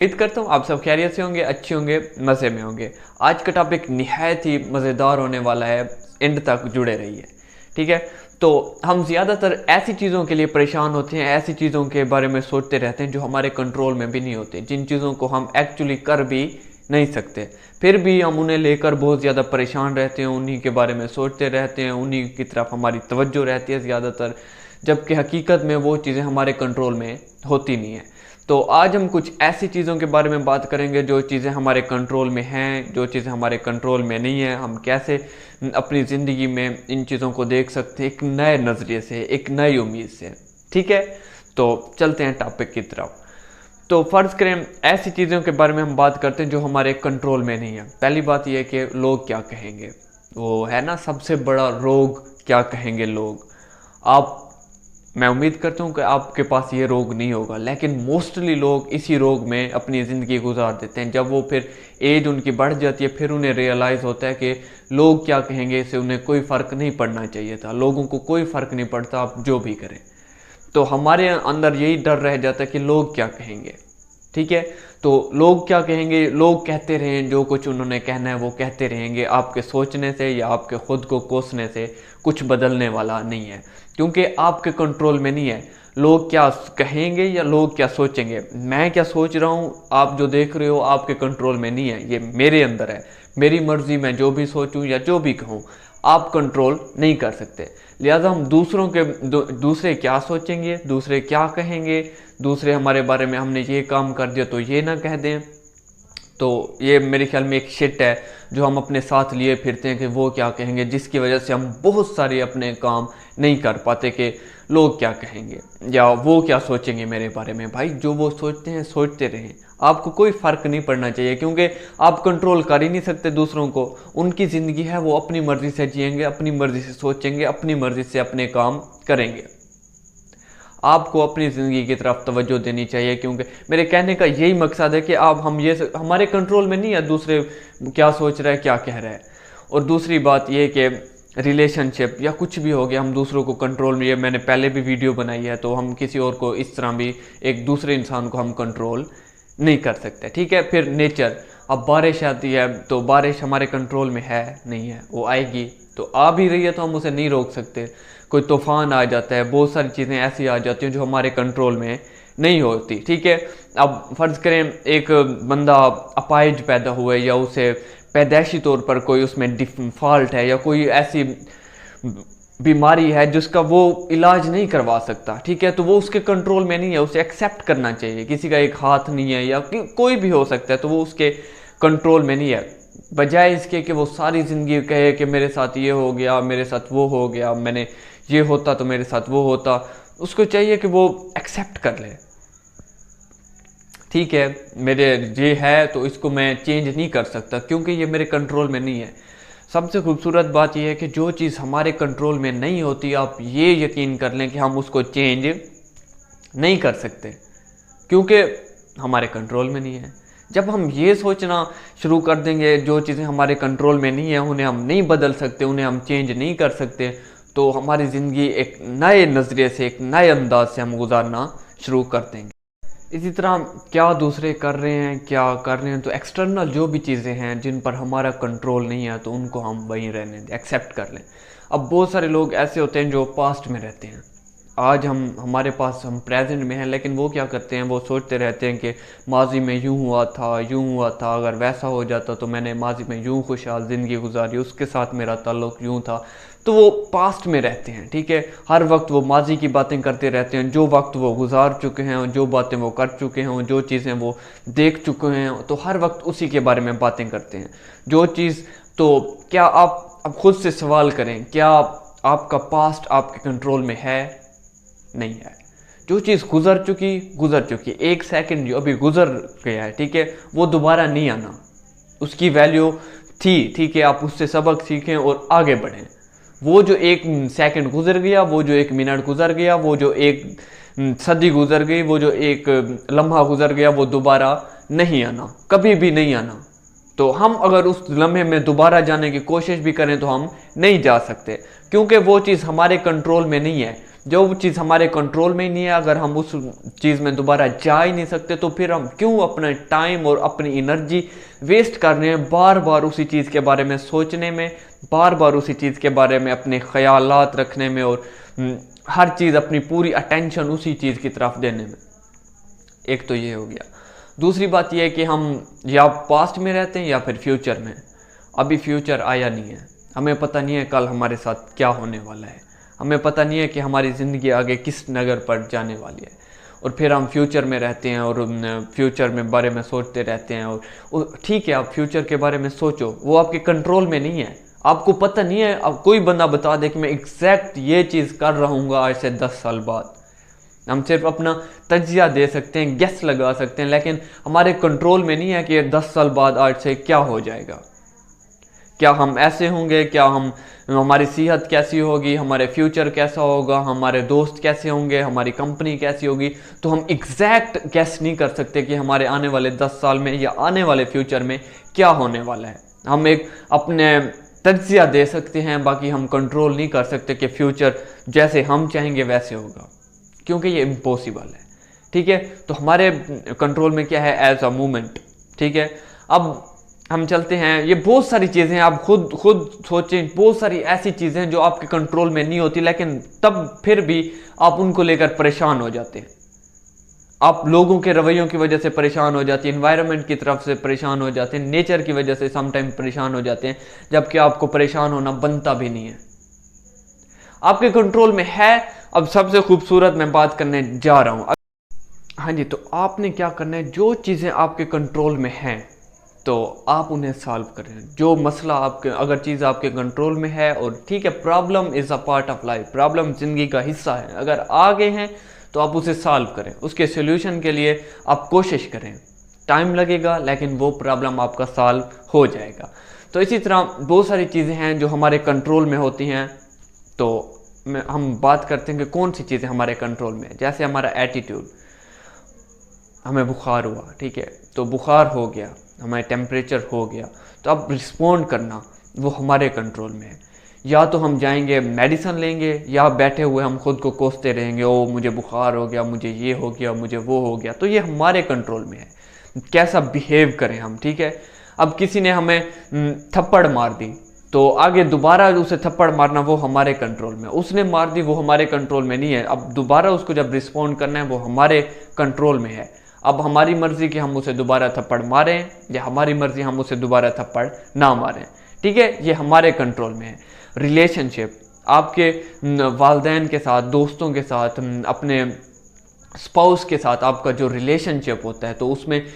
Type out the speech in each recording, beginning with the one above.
उम्मीद करता हूँ आप सब खैरियत से होंगे, अच्छे होंगे, मज़े में होंगे। आज का टॉपिक निहायत ही मज़ेदार होने वाला है, एंड तक जुड़े रहिए। ठीक है, तो हम ज़्यादातर ऐसी चीज़ों के लिए परेशान होते हैं, ऐसी चीज़ों के बारे में सोचते रहते हैं जो हमारे कंट्रोल में भी नहीं होते, जिन चीज़ों को हम एक्चुअली कर भी नहीं सकते, फिर भी हम उन्हें लेकर बहुत ज़्यादा परेशान रहते हैं, उन्हीं के बारे में सोचते रहते हैं, उन्हीं की तरफ हमारी तवज्जो रहती है ज़्यादातर, जबकि हकीकत में वो चीज़ें हमारे कंट्रोल में होती नहीं है। तो आज हम कुछ ऐसी चीज़ों के बारे में बात करेंगे जो चीज़ें हमारे कंट्रोल में हैं, जो चीज़ें हमारे कंट्रोल में नहीं हैं, हम कैसे अपनी ज़िंदगी में इन चीज़ों को देख सकते हैं एक नए नज़रिए से, एक नई उम्मीद से। ठीक है, तो चलते हैं टॉपिक की तरफ। तो फ़र्ज़ करें ऐसी चीज़ों के बारे में हम बात करते हैं जो हमारे कंट्रोल में नहीं है। पहली बात यह है कि लोग क्या कहेंगे, वो है ना सबसे बड़ा रोग, क्या कहेंगे लोग। मैं उम्मीद करता हूँ कि आपके पास ये रोग नहीं होगा, लेकिन मोस्टली लोग इसी रोग में अपनी ज़िंदगी गुजार देते हैं। जब वो फिर एज उनकी बढ़ जाती है, फिर उन्हें रियलाइज़ होता है कि लोग क्या कहेंगे, इससे उन्हें कोई फ़र्क नहीं पड़ना चाहिए था, लोगों को कोई फ़र्क नहीं पड़ता, आप जो भी करें। तो हमारे अंदर यही डर रह जाता है कि लोग क्या कहेंगे। ठीक है, तो लोग क्या कहेंगे, लोग कहते रहें, जो कुछ उन्होंने कहना है वो कहते रहेंगे। आपके सोचने से या आपके खुद को कोसने से कुछ बदलने वाला नहीं है, क्योंकि आपके कंट्रोल में नहीं है लोग क्या कहेंगे या लोग क्या सोचेंगे। मैं क्या सोच रहा हूँ, आप जो देख रहे हो, आपके कंट्रोल में नहीं है, ये मेरे अंदर है। मेरी मर्जी, मैं जो भी सोचूं या जो भी कहूँ आप कंट्रोल नहीं कर सकते। लिहाजा हम दूसरे क्या सोचेंगे, दूसरे क्या कहेंगे, दूसरे हमारे बारे में हमने ये काम कर दिया तो ये ना कह दें, तो ये मेरे ख्याल में एक शिट है जो हम अपने साथ लिए फिरते हैं कि वो क्या कहेंगे, जिसकी वजह से हम बहुत सारे अपने काम नहीं कर पाते कि लोग क्या कहेंगे या वो क्या सोचेंगे मेरे बारे में। भाई जो वो सोचते हैं सोचते रहें, आपको कोई फ़र्क नहीं पड़ना चाहिए, क्योंकि आप कंट्रोल कर ही नहीं सकते दूसरों को। उनकी ज़िंदगी है, वो अपनी मर्ज़ी से जिएंगे, अपनी मर्ज़ी से सोचेंगे, अपनी मर्ज़ी से अपने काम करेंगे। आपको अपनी ज़िंदगी की तरफ तवज्जो देनी चाहिए, क्योंकि मेरे कहने का यही मकसद है कि हमारे कंट्रोल में नहीं है दूसरे क्या सोच रहा है, क्या कह रहा है। और दूसरी बात ये कि रिलेशनशिप या कुछ भी हो गया, हम दूसरों को कंट्रोल में, ये मैंने पहले भी वीडियो बनाई है, तो हम किसी और को इस तरह भी, एक दूसरे इंसान को हम कंट्रोल नहीं कर सकते। ठीक है, फिर नेचर, अब बारिश आती है तो बारिश हमारे कंट्रोल में है नहीं है, वो आएगी, तो आ भी रही है तो हम उसे नहीं रोक सकते। कोई तूफान आ जाता है, बहुत सारी चीज़ें ऐसी आ जाती हैं जो हमारे कंट्रोल में नहीं होती। ठीक है, अब फ़र्ज़ करें एक बंदा अपाहिज पैदा हुआ है, या उसे पैदाइशी तौर पर कोई उसमें डिफ़ॉल्ट है, या कोई ऐसी बीमारी है जिसका वो इलाज नहीं करवा सकता। ठीक है, तो वो उसके कंट्रोल में नहीं है, उसे एक्सेप्ट करना चाहिए। किसी का एक हाथ नहीं है या कोई भी हो सकता है, तो वो उसके कंट्रोल में नहीं है। बजाय इसके कि वो सारी ज़िंदगी कहे कि मेरे साथ ये हो गया, मेरे साथ वो हो गया, मैंने ये होता तो मेरे साथ वो होता, उसको चाहिए कि वो एक्सेप्ट कर ले। ठीक है, मेरे ये है तो इसको मैं चेंज नहीं कर सकता, क्योंकि ये मेरे कंट्रोल में नहीं है। सबसे खूबसूरत बात यह है कि जो चीज़ हमारे कंट्रोल में नहीं होती, आप ये यकीन कर लें कि हम उसको चेंज नहीं कर सकते, क्योंकि हमारे कंट्रोल में नहीं है। जब हम ये सोचना शुरू कर देंगे जो चीज़ें हमारे कंट्रोल में नहीं है, उन्हें हम नहीं बदल सकते, उन्हें हम चेंज नहीं कर सकते, तो हमारी ज़िंदगी एक नए नज़रिए से, एक नए अंदाज से हम गुजारना शुरू कर देंगे। इसी तरह क्या दूसरे कर रहे हैं, क्या कर रहे हैं, तो एक्सटर्नल जो भी चीज़ें हैं जिन पर हमारा कंट्रोल नहीं है, तो उनको हम वहीं रहने दें, एक्सेप्ट कर लें। अब बहुत सारे लोग ऐसे होते हैं जो पास्ट में रहते हैं। आज हमारे पास हम प्रेजेंट में हैं, लेकिन वो क्या करते हैं, वो सोचते रहते हैं कि माजी में यूँ हुआ था, यूँ हुआ था, अगर वैसा हो जाता तो मैंने माजी में यूँ खुशहाल ज़िंदगी गुजारी, उसके साथ मेरा ताल्लुक़ यूँ था। तो वो पास्ट में रहते हैं। ठीक है, हर वक्त वो माजी की बातें करते रहते हैं, जो वक्त वो गुजार चुके हैं, जो बातें वो कर चुके हैं, जो चीज़ें वो देख चुके हैं, तो हर वक्त उसी के बारे में बातें करते हैं। जो चीज़, तो क्या आप अब खुद से सवाल करें, क्या आपका पास्ट आपके कंट्रोल में है? नहीं है। जो चीज़ गुजर चुकी, एक सेकंड जो अभी गुजर गया है, ठीक है, वो दोबारा नहीं आना, उसकी वैल्यू थी। ठीक है, आप उससे सबक सीखें और आगे बढ़ें। वो जो एक सेकंड गुजर गया, वो जो एक मिनट गुजर गया, वो जो एक सदी गुजर गई, वो जो एक लम्हा गुजर गया, वो दोबारा नहीं आना, कभी भी नहीं आना। तो हम अगर उस लम्हे में दोबारा जाने की कोशिश भी करें तो हम नहीं जा सकते, क्योंकि वो चीज़ हमारे कंट्रोल में नहीं है। जो वो चीज़ हमारे कंट्रोल में ही नहीं है, अगर हम उस चीज़ में दोबारा जा ही नहीं सकते तो फिर हम क्यों अपना टाइम और अपनी एनर्जी वेस्ट कर रहे हैं बार बार उसी चीज़ के बारे में सोचने में, बार बार उसी चीज़ के बारे में अपने ख्यालात रखने में और हर चीज़ अपनी पूरी अटेंशन उसी चीज़ की तरफ देने में। एक तो ये हो गया। दूसरी बात यह है कि हम या पास्ट में रहते हैं या फिर फ्यूचर में। अभी फ्यूचर आया नहीं है, हमें पता नहीं है कल हमारे साथ क्या होने वाला है, हमें पता नहीं है कि हमारी ज़िंदगी आगे किस नगर पर जाने वाली है, और फिर हम फ्यूचर में रहते हैं और फ्यूचर में बारे में सोचते रहते हैं। और ठीक है, आप फ्यूचर के बारे में सोचो, वो आपके कंट्रोल में नहीं है, आपको पता नहीं है। अब कोई बंदा बता दे कि मैं एग्जैक्ट ये चीज़ कर रहा हूँ आज से 10 साल बाद, हम सिर्फ अपना तजिया दे सकते हैं, गेस लगा सकते हैं, लेकिन हमारे कंट्रोल में नहीं है कि 10 साल बाद आज से क्या हो जाएगा, क्या हम ऐसे होंगे, क्या हमारी सेहत कैसी होगी, हमारे फ्यूचर कैसा होगा, हमारे दोस्त कैसे होंगे, हमारी कंपनी कैसी होगी। तो हम एग्जैक्ट गेस नहीं कर सकते कि हमारे आने वाले 10 साल में या आने वाले फ्यूचर में क्या होने वाला है। हम एक अपने तजिया दे सकते हैं, बाकी हम कंट्रोल नहीं कर सकते कि फ्यूचर जैसे हम चाहेंगे वैसे होगा, क्योंकि ये इम्पॉसिबल है। ठीक है, तो हमारे कंट्रोल में क्या है, एज अ मूवमेंट। ठीक है, अब हम चलते हैं, ये बहुत सारी चीज़ें आप खुद सोचें, बहुत सारी ऐसी चीज़ें जो आपके कंट्रोल में नहीं होती, लेकिन तब फिर भी आप उनको लेकर परेशान हो जाते हैं। आप लोगों के रवैयों की वजह से परेशान हो जाते हैं, इन्वायरमेंट की तरफ से परेशान हो जाते हैं, नेचर की वजह से समटाइम परेशान हो जाते हैं, जबकि आपको परेशान होना बनता भी नहीं है, आपके कंट्रोल में है। अब सबसे खूबसूरत मैं बात करने जा रहा हूँ। हाँ जी, तो आपने क्या करना है, जो चीज़ें आपके कंट्रोल में हैं तो आप उन्हें सॉल्व करें। जो मसला आपके, अगर चीज़ आपके कंट्रोल में है, और ठीक है, problem is a part of life, problem ज़िंदगी का हिस्सा है, अगर आ गए हैं तो आप उसे सॉल्व करें, उसके सोल्यूशन के लिए आप कोशिश करें। टाइम लगेगा लेकिन वो प्रॉब्लम आपका सॉल्व हो जाएगा। तो इसी तरह बहुत सारी चीज़ें हैं जो हमारे कंट्रोल में होती हैं। तो हम बात करते हैं कि कौन सी चीज़ें हमारे कंट्रोल में है। जैसे हमारा एटीट्यूड, हमें बुखार हुआ, ठीक है, तो बुखार हो गया, हमारे टेम्परेचर हो गया, तो अब रिस्पॉन्ड करना वो हमारे कंट्रोल में है। या तो हम जाएंगे मेडिसिन लेंगे, या बैठे हुए हम खुद को कोसते रहेंगे, ओ मुझे बुखार हो गया, मुझे ये हो गया, मुझे वो हो गया। तो ये हमारे कंट्रोल में है कैसा बिहेव करें हम। ठीक है, अब किसी ने हमें थप्पड़ मार दी, तो आगे दोबारा उसे थप्पड़ मारना वो हमारे कंट्रोल में, उसने मार दी वो हमारे कंट्रोल में नहीं है। अब दोबारा उसको जब रिस्पॉन्ड करना है वो हमारे कंट्रोल में है। अब हमारी मर्जी कि हम उसे दोबारा थप्पड़ मारें, या हमारी मर्जी हम उसे दोबारा थप्पड़ ना मारें। ठीक है, ये हमारे कंट्रोल में है। रिलेशनशिप, आपके वालिदैन के साथ, दोस्तों के साथ, अपने स्पाउस के साथ आपका जो रिलेशनशिप होता है, तो उसमें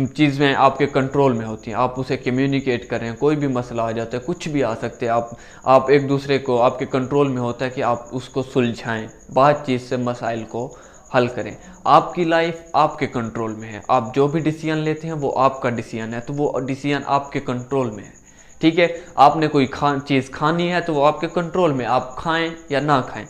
चीज़ें आपके कंट्रोल में होती हैं। आप उसे कम्युनिकेट करें, कोई भी मसला आ जाता है, कुछ भी आ सकते हैं, आप एक दूसरे को, आपके कंट्रोल में होता है कि आप उसको सुलझाएं, बातचीत से मसाइल को हल करें। आपकी लाइफ आपके कंट्रोल में है, आप जो भी डिसीजन लेते हैं वो आपका डिसीजन है, तो वो डिसीजन आपके कंट्रोल में है। ठीक है, आपने कोई चीज़ खानी है तो वो आपके कंट्रोल में, आप खाएं या ना खाएं।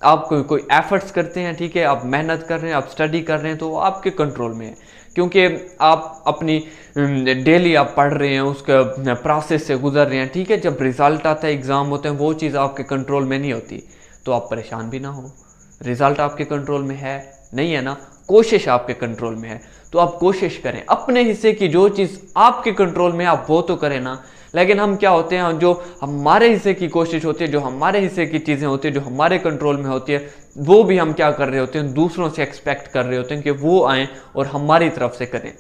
आप कोई एफर्ट्स करते हैं, ठीक है, आप मेहनत कर रहे हैं, आप स्टडी कर रहे हैं, तो वो आपके कंट्रोल में है, क्योंकि आप अपनी डेली आप पढ़ रहे हैं, उसका प्रोसेस से गुजर रहे हैं। ठीक है, जब रिज़ल्ट आता है, एग्ज़ाम होते हैं, वो चीज़ आपके कंट्रोल में नहीं होती, तो आप परेशान भी ना हो। रिज़ल्ट आपके कंट्रोल में है नहीं है ना, कोशिश आपके कंट्रोल में है, तो आप कोशिश करें अपने हिस्से की, जो चीज़ आपके कंट्रोल में आप वो तो करें ना। लेकिन हम क्या होते हैं, जो हमारे हिस्से की कोशिश होती है, जो हमारे हिस्से की चीज़ें होती है, जो हमारे कंट्रोल में होती है, वो भी हम क्या कर रहे होते हैं, दूसरों से एक्सपेक्ट कर रहे होते हैं कि वो आएँ और हमारी तरफ से करें,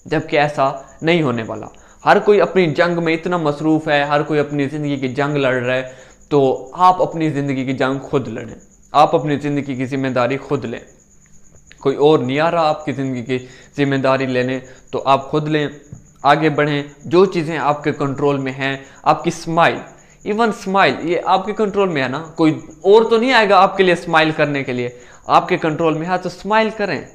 जबकि ऐसा नहीं होने वाला। हर कोई अपनी जंग में इतना मसरूफ़ है, हर कोई अपनी ज़िंदगी की जंग लड़ रहा है, तो आप अपनी ज़िंदगी की जंग खुद लड़ें, आप अपनी ज़िंदगी की जिम्मेदारी खुद लें। कोई और नहीं आ रहा आपकी ज़िंदगी की जिम्मेदारी लेने, तो आप खुद लें, आगे बढ़ें। जो चीज़ें आपके कंट्रोल में हैं, आपकी स्माइल, इवन स्माइल, ये आपके कंट्रोल में है ना, कोई और तो नहीं आएगा आपके लिए स्माइल करने के लिए, आपके कंट्रोल में है तो स्माइल करें।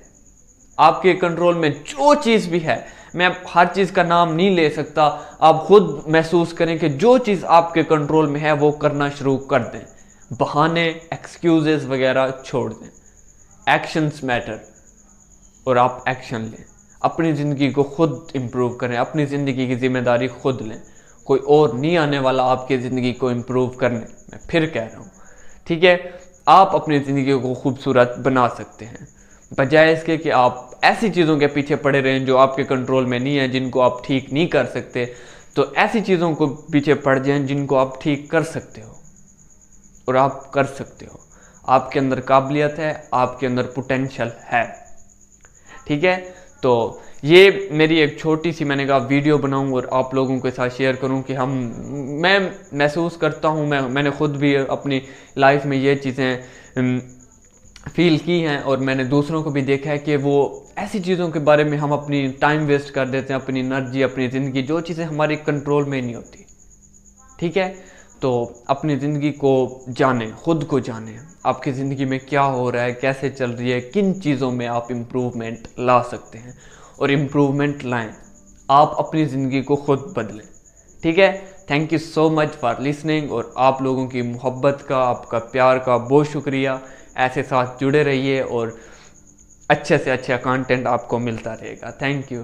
आपके कंट्रोल में जो चीज़ भी है, मैं हर चीज़ का नाम नहीं ले सकता, आप खुद महसूस करें कि जो चीज़ आपके कंट्रोल में है वो करना शुरू कर दें, बहाने, एक्सक्यूजेस वगैरह छोड़ दें। एक्शंस मैटर, और आप एक्शन लें, अपनी ज़िंदगी को खुद इम्प्रूव करें, अपनी ज़िंदगी की जिम्मेदारी खुद लें। कोई और नहीं आने वाला आपकी ज़िंदगी को इम्प्रूव करने, मैं फिर कह रहा हूँ। ठीक है, आप अपनी ज़िंदगी को खूबसूरत बना सकते हैं, बजाय इसके कि आप ऐसी चीज़ों के पीछे पड़े रहें जो आपके कंट्रोल में नहीं है, जिनको आप ठीक नहीं कर सकते। तो ऐसी चीज़ों को पीछे पड़ जाएं जिनको आप ठीक कर सकते हो, और आप कर सकते हो। आपके अंदर काबिलियत है, आपके अंदर पोटेंशियल है, ठीक है। तो ये मेरी एक छोटी सी, मैंने कहा वीडियो बनाऊं और आप लोगों के साथ शेयर करूं कि मैं महसूस करता हूं, मैंने खुद भी अपनी लाइफ में ये चीज़ें फील की हैं, और मैंने दूसरों को भी देखा है कि वो ऐसी चीज़ों के बारे में हम अपनी टाइम वेस्ट कर देते हैं, अपनी एनर्जी, अपनी ज़िंदगी, जो चीज़ें हमारे कंट्रोल में नहीं होती, ठीक है। तो अपनी ज़िंदगी को जानें, खुद को जानें, आपकी ज़िंदगी में क्या हो रहा है, कैसे चल रही है, किन चीज़ों में आप इम्प्रूवमेंट ला सकते हैं, और इम्प्रूवमेंट लाएं। आप अपनी ज़िंदगी को खुद बदलें, ठीक है। Thank you so much for listening, और आप लोगों की मोहब्बत का, आपका प्यार का बहुत शुक्रिया। ऐसे साथ जुड़े रहिए और अच्छे से अच्छा कंटेंट आपको मिलता रहेगा। Thank you.